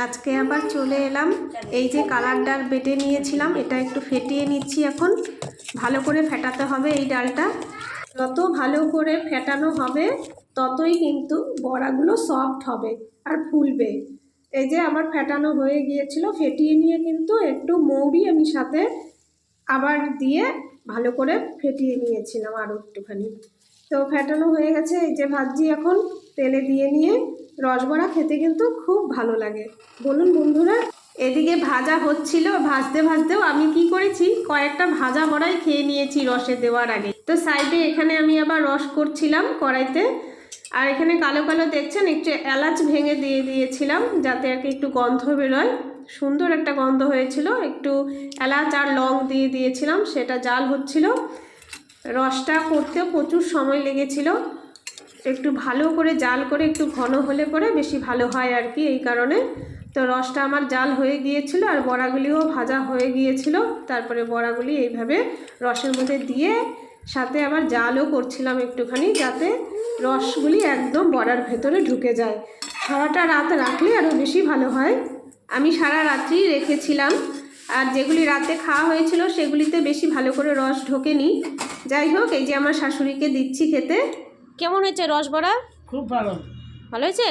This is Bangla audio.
আজকে আবার চলে এলাম। এই যে কালার ডাল বেটে নিয়েছিলাম, এটা একটু ফেটিয়ে নিচ্ছি। এখন ভালো করে ফেটাতে হবে এই ডালটা। যত ভালো করে ফেটানো হবে ততই কিন্তু বড়াগুলো সফট হবে আর ফুলবে। এই যে আমার ফেটানো হয়ে গিয়েছিল, ফেটিয়ে নিয়ে কিন্তু একটু মৌরি আমি সাথে আবার দিয়ে ভালো করে ফেটিয়ে নিয়েছিলাম আরও একটুখানি। তো ফেটানো হয়ে গেছে, এই যে ভাজছি এখন তেলে দিয়ে নিয়ে। রসবড়া খেতে কিন্তু খুব ভালো লাগে, বলুন বন্ধুরা। এদিকে ভাজা হচ্ছিল, ভাজতে ভাজতেও আমি কি করেছি, কয়েকটা ভাজা বড়াই খেয়ে নিয়েছি রসে দেওয়ার আগে। তো সাইডে এখানে আমি আবার রস করছিলাম কড়াইতে। আর এখানে কালো কালো দেখছেন, একটু এলাচ ভেঙে দিয়ে দিয়েছিলাম যাতে আর কি একটু গন্ধ বেরোয়। সুন্দর একটা গন্ধ হয়েছিল। একটু এলাচ আর লং দিয়ে দিয়েছিলাম, সেটা জাল হচ্ছিল। রসটা করতেও প্রচুর সময় লেগেছিল। একটু ভালো করে জাল করে একটু ঘন হলে করে বেশি ভালো হয় আর কি, এই কারণে। তো রসটা আমার জাল হয়ে গিয়েছিল আর বড়াগুলিও ভাজা হয়ে গিয়েছিল। তারপরে বড়াগুলি এইভাবে রসের মধ্যে দিয়ে সাথে আবার জালও করছিলাম একটুখানি, যাতে রসগুলি একদম বড়ার ভেতরে ঢুকে যায়। সারাটা রাত রাখলে আরও বেশি ভালো হয়। আমি সারা রাত্রি রেখেছিলাম, আর যেগুলি রাতে খাওয়া হয়েছিল সেগুলিতে বেশি ভালো করে রস ঢোকেনি। যাই হোক, এই যে আমার শাশুড়িকে দিচ্ছি খেতে। কেমন হয়েছে রস বড়া? খুব ভালো। ভালো হয়েছে?